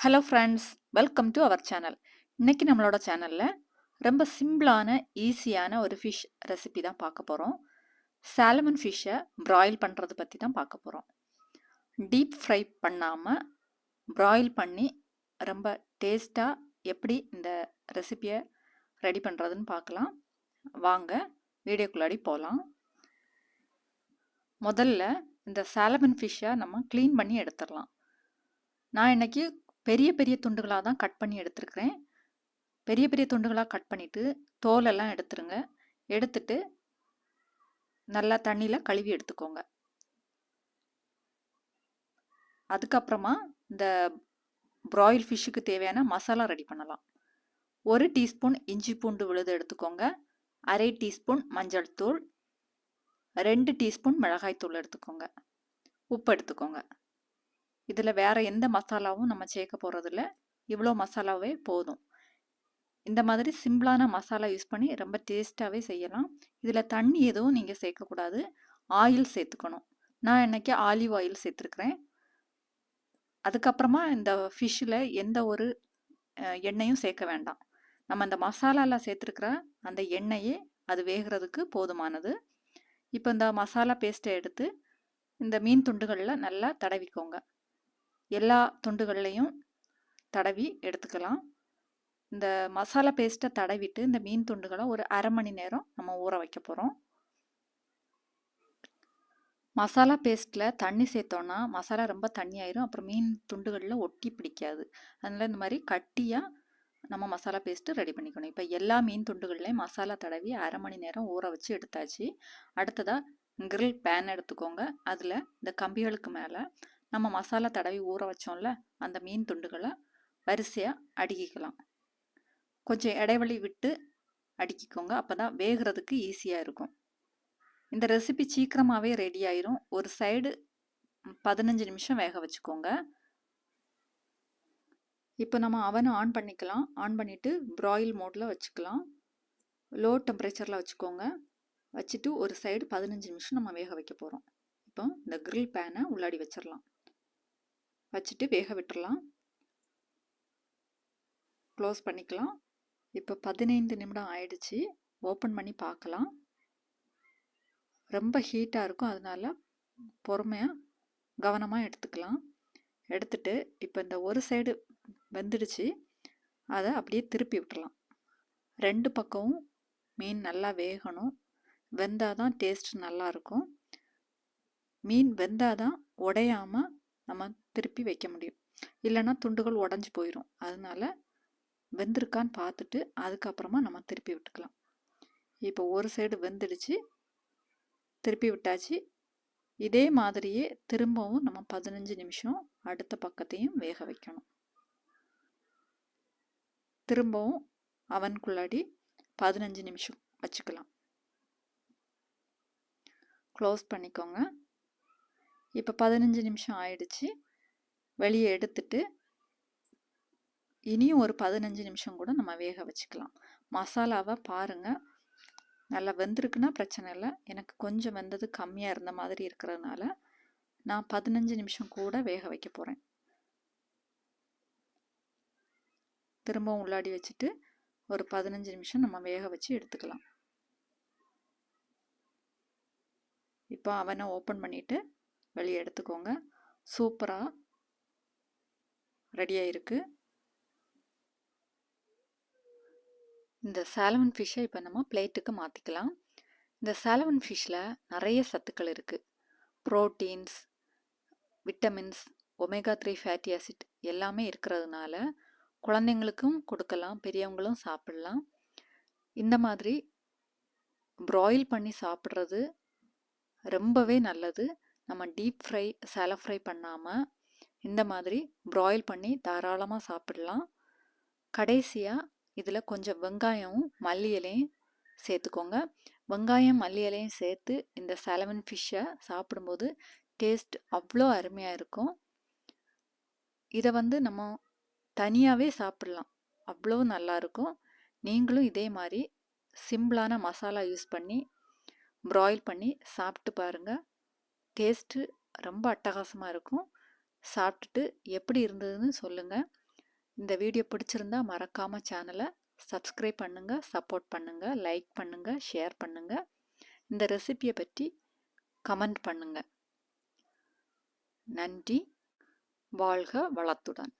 Hello friends, welcome to our channel. இன்னைக்கு நம்மளோட சேனலில் ரொம்ப சிம்பிளான ஈஸியான ஒரு ஃபிஷ் ரெசிபி தான் பார்க்க போகிறோம். சாலமன் ஃபிஷ்ஷை ப்ராயில் பண்ணுறது பற்றி தான் பார்க்க போகிறோம். டீப் ஃப்ரை பண்ணாமல் ப்ராயில் பண்ணி ரொம்ப டேஸ்ட்டாக எப்படி இந்த ரெசிபியை ரெடி பண்ணுறதுன்னு பார்க்கலாம். வாங்க வீடியோக்குள்ளாடி போகலாம். முதல்ல இந்த சாலமன் ஃபிஷ்ஷை நம்ம க்ளீன் பண்ணி எடுத்துடலாம். நான் இன்னைக்கு பெரிய பெரிய துண்டுகளாக தான் கட் பண்ணி எடுத்துருக்கிறேன். பெரிய பெரிய துண்டுகளாக கட் பண்ணிவிட்டு தோலெல்லாம் எடுத்துருங்க. எடுத்துட்டு நல்லா தண்ணியில் கழுவி எடுத்துக்கோங்க. அதுக்கப்புறமா இந்த ப்ராயில் ஃபிஷ்ஷுக்கு தேவையான மசாலா ரெடி பண்ணலாம். 1 டீஸ்பூன் இஞ்சி பூண்டு விழுது எடுத்துக்கோங்க. அரை டீஸ்பூன் மஞ்சள் தூள், 2 டீஸ்பூன் மிளகாய் தூள் எடுத்துக்கோங்க. உப்பு எடுத்துக்கோங்க. இதில் வேறு எந்த மசாலாவும் நம்ம சேர்க்க போகிறதில்ல. இவ்வளோ மசாலாவே போதும். இந்த மாதிரி சிம்பிளான மசாலா யூஸ் பண்ணி ரொம்ப டேஸ்ட்டாகவே செய்யலாம். இதில் தண்ணி எதுவும் நீங்கள் சேர்க்கக்கூடாது. ஆயில் சேர்த்துக்கணும். நான் இன்றைக்கி ஆலிவ் ஆயில் சேர்த்துருக்குறேன். அதுக்கப்புறமா இந்த ஃபிஷ்ஷில் எந்த ஒரு எண்ணெயும் சேர்க்க வேண்டாம். நம்ம இந்த மசாலாவில் சேர்த்துருக்கிற அந்த எண்ணெயே அது வேகிறதுக்கு போதுமானது. இப்போ இந்த மசாலா பேஸ்ட்டை எடுத்து இந்த மீன் துண்டுகளில் நல்லா தடவிக்கோங்க. எல்லா துண்டுகள்லையும் தடவி எடுத்துக்கலாம். இந்த மசாலா பேஸ்ட்டை தடவிட்டு இந்த மீன் துண்டுகளை ஒரு அரை மணி நேரம் நம்ம ஊற வைக்க போகிறோம். மசாலா பேஸ்ட்டில் தண்ணி சேர்த்தோன்னா மசாலா ரொம்ப தண்ணி ஆயிரும். அப்புறம் மீன் துண்டுகளில் ஒட்டி பிடிக்காது. அதனால் இந்த மாதிரி கட்டியாக நம்ம மசாலா பேஸ்ட்டு ரெடி பண்ணிக்கணும். இப்போ எல்லா மீன் துண்டுகள்லையும் மசாலா தடவி அரை மணி நேரம் ஊற வச்சு எடுத்தாச்சு. அடுத்ததாக கிரில் பேன் எடுத்துக்கோங்க. அதில் இந்த கம்பிகளுக்கு மேலே நம்ம மசாலா தடவி ஊற வச்சோம்ல அந்த மீன் துண்டுகளை வரிசையாக அடுக்கிக்கலாம். கொஞ்சம் இடைவெளி விட்டு அடுக்கிக்கோங்க. அப்போ தான் வேகிறதுக்கு ஈஸியாக இருக்கும். இந்த ரெசிபி சீக்கிரமாகவே ரெடி ஆயிரும். ஒரு சைடு 15 நிமிஷம் வேக வச்சுக்கோங்க. இப்போ நம்ம அவனை ஆன் பண்ணிக்கலாம். ஆன் பண்ணிவிட்டு ப்ராயில் மோடில் வச்சுக்கலாம். லோ டெம்பரேச்சரில் வச்சுக்கோங்க. வச்சுட்டு ஒரு சைடு 15 நிமிஷம் நம்ம வேக வைக்க போகிறோம். இப்போ இந்த கிரில் பேனை உள்ளாடி வச்சிடலாம். வச்சுட்டு வேக விட்டுடலாம். க்ளோஸ் பண்ணிக்கலாம். இப்போ 15 நிமிடம் ஆயிடுச்சு. ஓப்பன் பண்ணி பார்க்கலாம். ரொம்ப ஹீட்டாக இருக்கும். அதனால பொறுமையாக கவனமாக எடுத்துக்கலாம். எடுத்துட்டு இப்போ இந்த ஒரு சைடு வெந்துடுச்சு. அதை அப்படியே திருப்பி விட்டுடலாம். 2 பக்கமும் மீன் நல்லா வேகணும். வெந்தால் தான் டேஸ்ட் நல்லாயிருக்கும். மீன் வெந்தால் தான் உடையாமல் நம்ம திருப்பி வைக்க முடியும். இல்லைன்னா துண்டுகள் உடஞ்சி போயிடும். அதனால வெந்திருக்கான்னு பார்த்துட்டு அதுக்கப்புறமா நம்ம திருப்பி விட்டுக்கலாம். இப்போ ஒரு சைடு வெந்துடுச்சு, திருப்பி விட்டாச்சு. இதே மாதிரியே திரும்பவும் நம்ம 15 நிமிஷம் அடுத்த பக்கத்தையும் வேக வைக்கணும். திரும்பவும் அவனுக்குள்ளாடி 15 நிமிஷம் வச்சுக்கலாம். க்ளோஸ் பண்ணிக்கோங்க. இப்போ 15 நிமிஷம் ஆயிடுச்சு. வெளியே எடுத்துட்டு இனியும் ஒரு 15 நிமிஷம் கூட நம்ம வேக வச்சுக்கலாம். மசாலாவை பாருங்கள். நல்லா வெந்திருக்குன்னா பிரச்சனை இல்லை. எனக்கு கொஞ்சம் வெந்தது கம்மியாக இருந்த மாதிரி இருக்கிறதுனால நான் 15 நிமிஷம் கூட வேக வைக்க போகிறேன். திரும்பவும் உள்ளாடி வச்சுட்டு ஒரு 15 நிமிஷம் நம்ம வேக வச்சு எடுத்துக்கலாம். இப்போ அவனை ஓப்பன் பண்ணிவிட்டு வெளியே எடுத்துக்கோங்க. சூப்பராக ரெடியாக இருக்குது. இந்த சாலமன் ஃபிஷ்ஷை இப்போ நம்ம பிளேட்டுக்கு மாற்றிக்கலாம். இந்த சாலமன் ஃபிஷ்ஷில் நிறைய சத்துக்கள் இருக்குது. Proteins, vitamins, omega 3 fatty acid எல்லாமே இருக்கிறதுனால குழந்தைங்களுக்கும் கொடுக்கலாம், பெரியவங்களும் சாப்பிடலாம். இந்த மாதிரி ப்ராயில் பண்ணி சாப்பிட்றது ரொம்பவே நல்லது. நம்ம டீப் ஃப்ரை, சாலோ ஃப்ரை பண்ணாமல் இந்த மாதிரி ப்ராயில் பண்ணி தாராளமாக சாப்பிடலாம். கடைசியாக இதில் கொஞ்சம் வெங்காயமும் மல்லி இலையும் சேர்த்துக்கோங்க. வெங்காயம் மல்லி இலையும் சேர்த்து இந்த சாலமன் ஃபிஷ்ஷை சாப்பிடும்போது டேஸ்ட் அவ்வளோ அருமையாக இருக்கும். இதை நம்ம தனியாகவே சாப்பிடலாம், அவ்வளோ நல்லாயிருக்கும். நீங்களும் இதே மாதிரி சிம்பிளான மசாலா யூஸ் பண்ணி ப்ராயில் பண்ணி சாப்பிட்டு பாருங்கள். டேஸ்ட்டு ரொம்ப அட்டகாசமாக இருக்கும். சாப்பிட்டுட்டு எப்படி இருந்ததுன்னு சொல்லுங்கள். இந்த வீடியோ பிடிச்சிருந்தா மறக்காமல் சேனலை சப்ஸ்கிரைப் பண்ணுங்கள், சப்போர்ட் பண்ணுங்கள், லைக் பண்ணுங்கள், ஷேர் பண்ணுங்கள். இந்த ரெசிபியை பற்றி கமெண்ட் பண்ணுங்கள். நன்றி. வாழ்க வளத்துடன்.